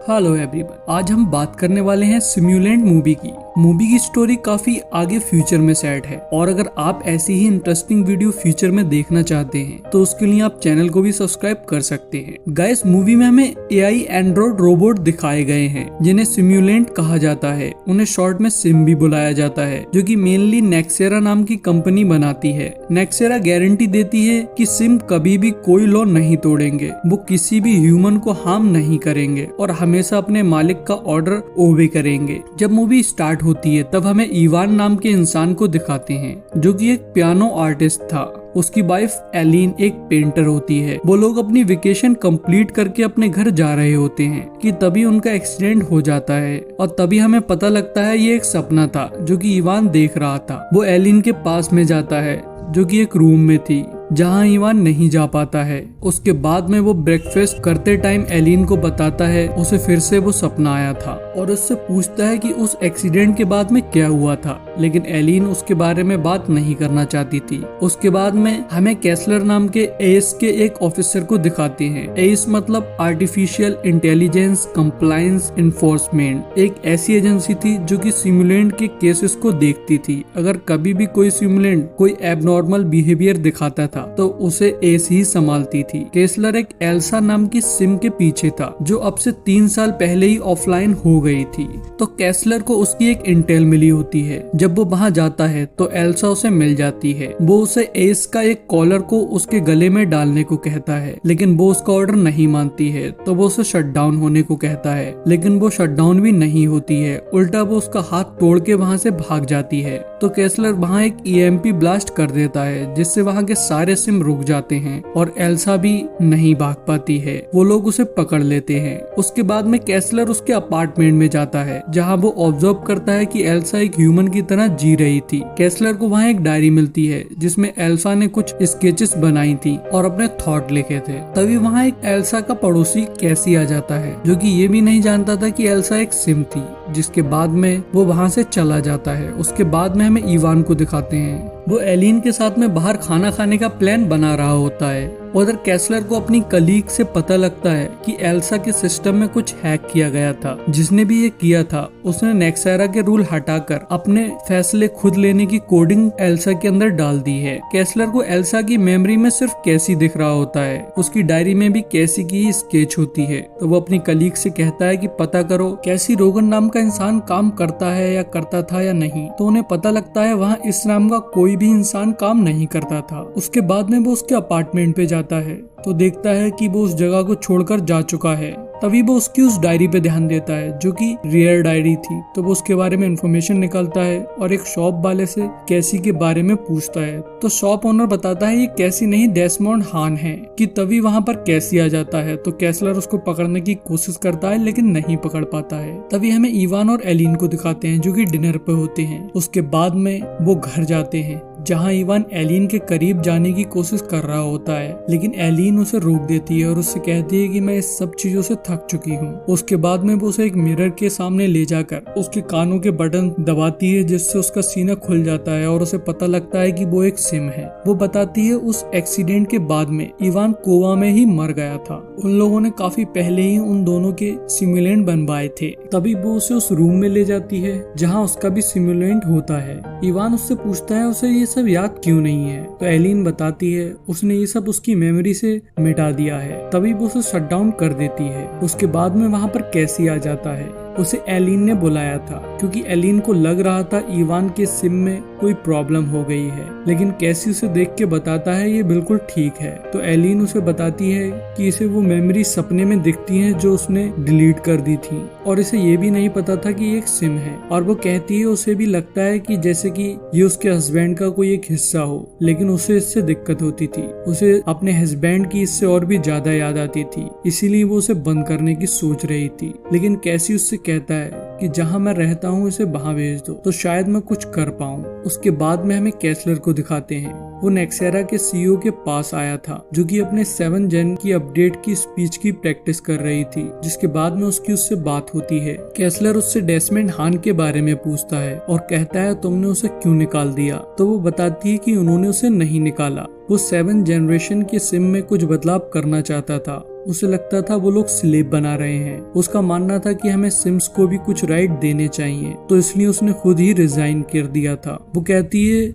Hello everyone, आज हम बात करने वाले हैं सिम्युलेंट मूवी की। मूवी की स्टोरी काफी आगे फ्यूचर में सेट है और अगर आप ऐसी ही इंटरेस्टिंग वीडियो फ्यूचर में देखना चाहते हैं तो उसके लिए आप चैनल को भी सब्सक्राइब कर सकते हैं। गाइस, मूवी में हमें एआई एंड्रॉइड रोबोट दिखाए गए हैं जिन्हें सिम्युलेंट कहा जाता है। उन्हें शॉर्ट में सिम भी बुलाया जाता है, जो कि मेनली नेक्सेरा नाम की कंपनी बनाती है। नेक्सेरा गारंटी देती है कि सिम कभी भी कोई लॉ नहीं तोड़ेंगे, वो किसी भी ह्यूमन को हार्म नहीं करेंगे और हमेशा अपने मालिक का ऑर्डर ओबे करेंगे। जब मूवी स्टार्ट होती है तब हमें इवान नाम के इंसान को दिखाते हैं जो कि एक पियानो आर्टिस्ट था। उसकी वाइफ एलिन एक पेंटर होती है। वो लोग अपनी वेकेशन कंप्लीट करके अपने घर जा रहे होते हैं कि तभी उनका एक्सीडेंट हो जाता है और तभी हमें पता लगता है ये एक सपना था जो कि इवान देख रहा था। वो एलिन के पास में जाता है जो कि एक रूम में थी जहां इवान नहीं जा पाता है। उसके बाद में वो ब्रेकफास्ट करते टाइम एलिन को बताता है उसे फिर से वो सपना आया था और उससे पूछता है कि उस एक्सीडेंट के बाद में क्या हुआ था, लेकिन एलिन उसके बारे में बात नहीं करना चाहती थी। उसके बाद में हमें कैसलर नाम के एस के एक ऑफिसर को दिखाते हैं। एस मतलब आर्टिफिशियल इंटेलिजेंस कंप्लायंस इन्फोर्समेंट, एक ऐसी एजेंसी थी जो कि सिम्युलेंट के केसेस को देखती थी। अगर कभी भी कोई सिम्युलेंट कोई एबनॉर्मल बिहेवियर दिखाता था तो उसे एस ही संभालती थी। केसलर एक एल्सा नाम की सिम के पीछे था जो अब से 3 साल पहले ही ऑफलाइन हो गई थी। तो केसलर को उसकी एक इंटेल मिली होती है। जब वो वहां जाता है तो एल्सा उसे मिल जाती है। वो उसे एस का एक कॉलर को उसके गले में डालने को कहता है, लेकिन वो उसका ऑर्डर नहीं मानती है। तो वो उसे शट डाउन होने को कहता है, लेकिन वो शट डाउन भी नहीं होती है। उल्टा वो उसका हाथ तोड़ के वहाँ से भाग जाती है। तो केसलर वहाँ एक ईएमपी ब्लास्ट कर देता है जिससे वहाँ के सारे सिम रुक जाते हैं और एल्सा भी नहीं भाग पाती है। वो लोग उसे पकड़ लेते हैं। उसके बाद में केसलर उसके अपार्टमेंट में जाता है जहां वो ऑब्जर्व करता है कि एल्सा एक ह्यूमन की तरह जी रही थी। केसलर को वहां एक डायरी मिलती है जिसमें एल्सा ने कुछ स्केचेस बनाई थी और अपने थॉट लिखे थे। तभी वहां एक एल्सा का पड़ोसी कैसी आ जाता है जो कि ये भी नहीं जानता था कि एल्सा एक सिम थी, जिसके बाद में वो वहां से चला जाता है। उसके बाद में हमें इवान को दिखाते हैं। वो एलिन के साथ में बाहर खाना खाने का प्लान बना रहा होता है। उधर कैसलर को अपनी कलीग से पता लगता है कि एल्सा के सिस्टम में कुछ हैक किया गया था। जिसने भी ये किया था उसने नेक्सेरा के रूल हटाकर अपने फैसले खुद लेने की कोडिंग एल्सा के अंदर डाल दी है। कैसलर को एल्सा की मेमोरी में सिर्फ कैसी दिख रहा होता है। उसकी डायरी में भी कैसी की ही स्केच होती है। तो वो अपनी कलीग से कहता है कि पता करो कैसी रोगन नाम का इंसान काम करता है या करता था या नहीं। तो उन्हें पता लगता है वहाँ इस नाम का कोई भी इंसान काम नहीं करता था। उसके बाद में वो उसके अपार्टमेंट पे जाता है तो देखता है कि वो उस जगह को छोड़कर जा चुका है। तभी वो उसकी उस डायरी पे ध्यान देता है जो कि रेयर डायरी थी। तो वो उसके बारे में इंफॉर्मेशन निकालता है और एक शॉप वाले से कैसी के बारे में पूछता है। तो शॉप ओनर बताता है ये कैसी नहीं डेस्मोंड हान है। कि तभी वहाँ पर कैसी आ जाता है। तो कैसलर उसको पकड़ने की कोशिश करता है लेकिन नहीं पकड़ पाता है। तभी हमें इवान और एलिन को दिखाते हैं जो कि डिनर पे होते हैं। उसके बाद में वो घर जाते हैं जहाँ इवान एलिन के करीब जाने की कोशिश कर रहा होता है, लेकिन एलिन उसे रोक देती है और उससे कहती है कि मैं इस सब चीजों से थक चुकी हूँ। उसके बाद में वो उसे एक मिरर के सामने ले जाकर उसके कानों के बटन दबाती है जिससे उसका सीना खुल जाता है और उसे पता लगता है कि वो एक सिम है। वो बताती है उस एक्सीडेंट के बाद में इवान कोवा में ही मर गया था। उन लोगों ने काफी पहले ही उन दोनों के सिम्युलेंट बनवाए थे। तभी वो उसे उस रूम में ले जाती है जहाँ उसका भी सिम्युलेंट होता है। इवान उससे पूछता है उसे ये सब याद क्यों नहीं है। तो एलिन बताती है उसने ये सब उसकी मेमोरी से मिटा दिया है। तभी वो उसे शट डाउन कर देती है। उसके बाद में वहाँ पर कैसी आ जाता है। उसे एलिन ने बुलाया था क्योंकि एलिन को लग रहा था इवान के सिम में कोई प्रॉब्लम हो गई है, लेकिन कैसी उसे देख के बताता है ये बिल्कुल ठीक है। तो एलिन उसे बताती है कि इसे वो मेमोरी सपने में दिखती है जो उसने डिलीट कर दी थी और इसे ये भी नहीं पता था कि ये एक सिम है। और वो कहती है उसे भी लगता है कि जैसे कि ये उसके हस्बैंड का कोई एक हिस्सा हो, लेकिन उसे इससे दिक्कत होती थी। उसे अपने हस्बैंड की इससे और भी ज्यादा याद आती थी, इसीलिए वो उसे बंद करने की सोच रही थी। लेकिन कैसी उससे कहता है कि जहां मैं रहता हूं इसे वहां भेज दो तो शायद मैं कुछ कर पाऊं। उसके बाद में हमें कैसलर को दिखाते हैं। वो नेक्सेरा के सीईओ के पास आया था जो कि अपने 7 जन की अपडेट की स्पीच की प्रैक्टिस कर रही थी। जिसके बाद में उसकी उससे बात होती है। कैसलर उससे डेस्मंड हान के बारे में पूछता है और कहता है तुमने उसे क्यों निकाल दिया। तो वो बताती है कि उन्होंने उसे नहीं निकाला वो 7 जनरेशन के सिम में कुछ बदलाव करना चाहता था। उसे लगता था वो लोग स्लेव बना रहे हैं। उसका मानना था कि हमें सिम्स को भी कुछ राइट देने चाहिए, तो इसलिए उसने खुद ही रिजाइन कर दिया था। वो कहती है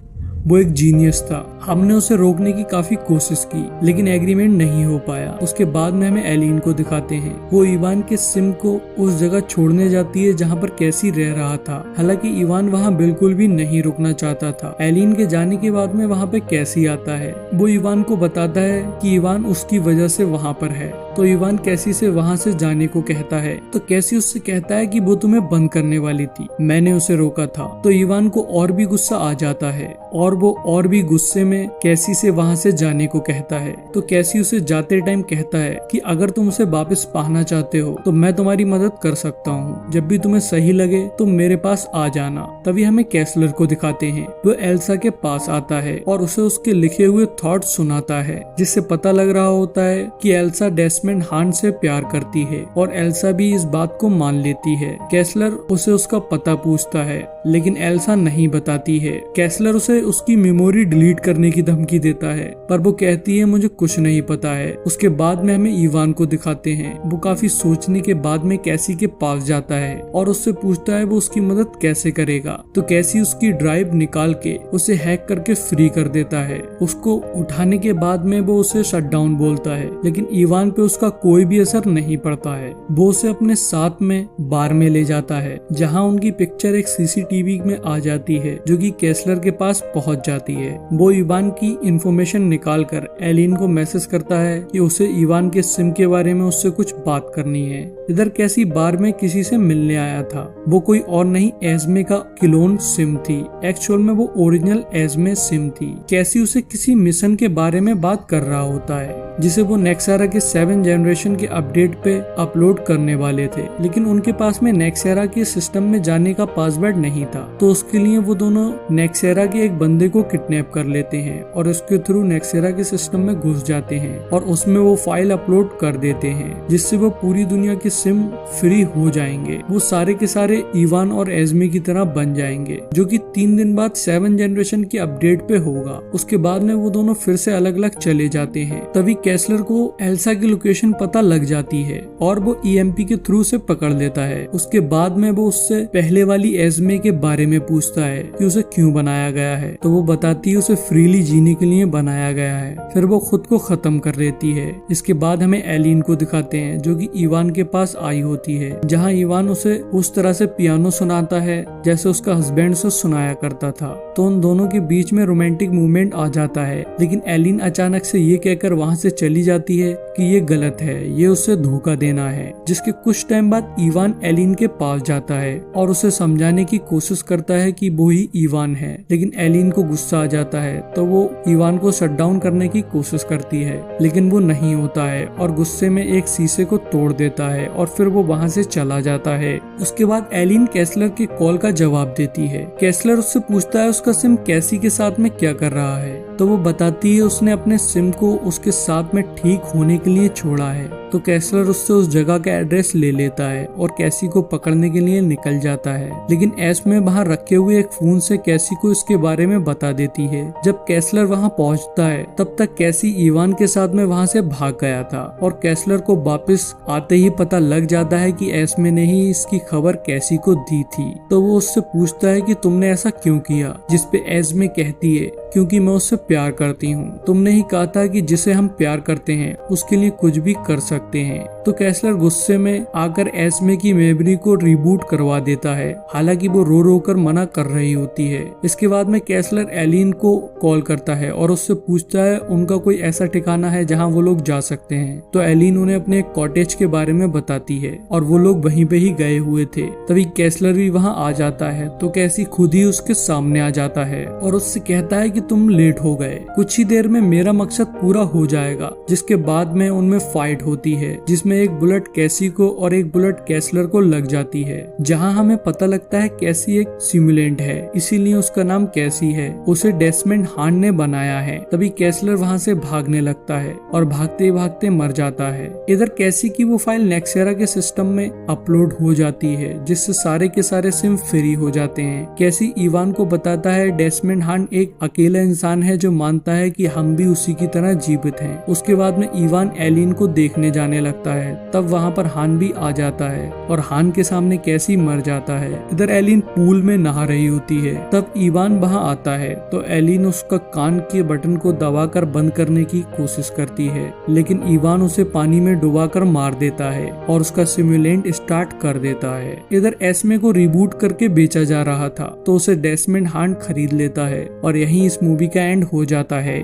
वो एक जीनियस था। हमने उसे रोकने की काफी कोशिश की, लेकिन एग्रीमेंट नहीं हो पाया। उसके बाद में हमें एलिन को दिखाते हैं। वो इवान के सिम को उस जगह छोड़ने जाती है जहाँ पर कैसी रह रहा था। हालांकि इवान वहाँ बिल्कुल भी नहीं रुकना चाहता था। एलिन के जाने के बाद में वहाँ पे कैसी आता है। वो इवान को बताता है कि इवान उसकी वजह से वहाँ पर है। तो इवान कैसी से वहाँ से जाने को कहता है। तो कैसी उससे कहता है कि वो तुम्हें बंद करने वाली थी, मैंने उसे रोका था। तो इवान को और भी गुस्सा आ जाता है और वो और भी गुस्से में कैसी से वहाँ से जाने को कहता है। तो कैसी उसे जाते टाइम कहता है कि अगर तुम उसे वापस पाना चाहते हो तो मैं तुम्हारी मदद कर सकता हूँ। जब भी तुम्हें सही लगे तो मेरे पास आ जाना। तभी हमें कैसलर को दिखाते हैं। वो एल्सा के पास आता है और उसे उसके लिखे हुए थॉट सुनाता है, जिससे पता लग रहा होता है कि एल्सा डेस्मंड हान से प्यार करती है और एल्सा भी इस बात को मान लेती है। कैसलर उसे उसका पता पूछता है, लेकिन एल्सा नहीं बताती है। कैसलर उसे उसकी मेमोरी डिलीट करने की धमकी देता है, पर वो कहती है मुझे कुछ नहीं पता है। उसके बाद में हमें इवान को दिखाते हैं। वो काफी सोचने के बाद में कैसी के पास जाता है और उससे पूछता है वो उसकी मदद कैसे करेगा। तो कैसी उसकी ड्राइव निकाल के उसे हैक करके फ्री कर देता है। उसको उठाने के बाद में वो उसे शट डाउन बोलता है, लेकिन इवान पे उसका कोई भी असर नहीं पड़ता है। वो उसे अपने साथ में बार में ले जाता है, जहाँ उनकी पिक्चर एक सीसीटीवी में आ जाती है, जो कि कैसलर के पास पहुंच जाती है। वो इवान की इंफॉर्मेशन निकालकर एलिन को मैसेज करता है कि उसे इवान के सिम के बारे में उससे कुछ बात करनी है। इधर कैसी बार में किसी से मिलने आया था। वो कोई और नहीं एस्मे का क्लोन सिम थी। एक्चुअल में वो ओरिजिनल एस्मे सिम थी। कैसी उसे किसी मिशन के बारे में बात कर रहा होता है, जिसे वो नेक्सारा के 7 जनरेशन के अपडेट पे अपलोड करने वाले थे, लेकिन उनके पास में नेक्सारा के सिस्टम में जाने का पासवर्ड नहीं था। तो उसके लिए वो दोनों नेक्सारा के एक बंदे को किडनैप कर लेते हैं और उसके थ्रू नेक्सारा के सिस्टम में घुस जाते हैं और उसमें वो फाइल अपलोड कर देते हैं, जिससे वो पूरी दुनिया के सिम फ्री हो जाएंगे। वो सारे के सारे इवान और एस्मे की तरह बन जाएंगे, जो कि 3 दिन बाद 7 जनरेशन के अपडेट पे होगा। उसके बाद में वो दोनों फिर से अलग अलग चले जाते हैं। तभी कैसलर को एल्सा की लोकेशन पता लग जाती है और वो ईएमपी के थ्रू से पकड़ लेता है। उसके बाद में वो उससे पहले वाली एस्मे के बारे में पूछता है कि उसे क्यों बनाया गया है। तो वो बताती है उसे फ्रीली जीने के लिए बनाया गया है। फिर वो खुद को खत्म कर लेती है। इसके बाद हमें एलिन को दिखाते हैं, जो कि इवान के पास आई होती है, जहाँ इवान उसे उस तरह से पियानो सुनाता है जैसे उसका हस्बैंड उसे सुनाया करता था। तो उन दोनों के बीच में रोमांटिक मूवमेंट आ जाता है, लेकिन एलिन अचानक से ये कहकर वहाँ से चली जाती है कि ये गलत है, ये उसे धोखा देना है। जिसके कुछ टाइम बाद इवान एलिन के पास जाता है और उसे समझाने की कोशिश करता है कि वो ही इवान है, लेकिन एलिन को गुस्सा आ जाता है। तो वो इवान को शट डाउन करने की कोशिश करती है, लेकिन वो नहीं होता है और गुस्से में एक शीशे को तोड़ देता है और फिर वो वहाँ से चला जाता है। उसके बाद एलिन कैसलर के कॉल का जवाब देती है। कैसलर उससे पूछता है उसका सिम कैसी के साथ में क्या कर रहा है। तो वो बताती है उसने अपने सिम को उसके साथ में ठीक होने के लिए छोड़ा है। तो कैसलर उससे उस जगह का एड्रेस ले लेता है और कैसी को पकड़ने के लिए निकल जाता है, लेकिन एस्मे वहाँ रखे हुए एक फोन से कैसी को इसके बारे में बता देती है। जब कैसलर वहाँ पहुँचता है तब तक कैसी इवान के साथ में वहाँ से भाग गया था और कैसलर को वापस आते ही पता लग जाता है कि एस्मे ने ही इसकी खबर कैसी को दी थी। तो वो उससे पूछता है कि तुमने ऐसा क्यों किया, जिसपे एस्मे कहती है क्योंकि मैं उससे प्यार करती हूँ। तुमने ही कहा था कि जिसे हम प्यार करते हैं उसके लिए कुछ भी कर सकते हैं। तो कैसलर गुस्से में आकर एस्मे की मेमोरी को रिबूट करवा देता है, हालांकि वो रो रो कर मना कर रही होती है। इसके बाद में कैसलर एलिन को कॉल करता है और उससे पूछता है उनका कोई ऐसा ठिकाना है जहाँ वो लोग जा सकते हैं। तो एलिन उन्हें अपने एक कॉटेज के बारे में बताती है और वो लोग वहीं पे ही गए हुए थे। तभी कैसलर भी वहाँ आ जाता है। तो कैसी खुद ही उसके सामने आ जाता है और उससे कहता है कि तुम लेट हो गए, कुछ ही देर में मेरा मकसद पूरा हो जाएगा। जिसके बाद में उनमें फाइट होती होती है जिसमें एक बुलेट कैसी को और एक बुलेट कैसलर को लग जाती है, जहां हमें पता लगता है कैसी एक सिमुलेंट है, इसीलिए उसका नाम कैसी है। उसे डेस्मंड हान ने बनाया है। तभी कैसलर वहां से भागने लगता है और भागते भागते मर जाता है। इधर कैसी की वो फाइल नेक्सेरा के सिस्टम में अपलोड हो जाती है, जिससे सारे के सारे सिम फ्री हो जाते हैं। कैसी इवान को बताता है डेस्मंड हान एक अकेला इंसान है जो मानता है कि हम भी उसी की तरह जीवित हैं। उसके बाद में इवान एलिन को देखने जाने लगता है। तब वहाँ पर हान भी आ जाता है और हान के सामने कैसी मर जाता है। इधर एलिन पूल में नहा रही होती है। तब इवान वहाँ आता है तो एलिन उसका कान के बटन को दबाकर बंद करने की कोशिश करती है, लेकिन इवान उसे पानी में डुबाकर मार देता है और उसका सिमुलेंट स्टार्ट कर देता है। इधर एस्मे को रिबूट करके बेचा जा रहा था तो उसे डेस्मंड हान खरीद लेता है और यहीं इस मूवी का एंड हो जाता है।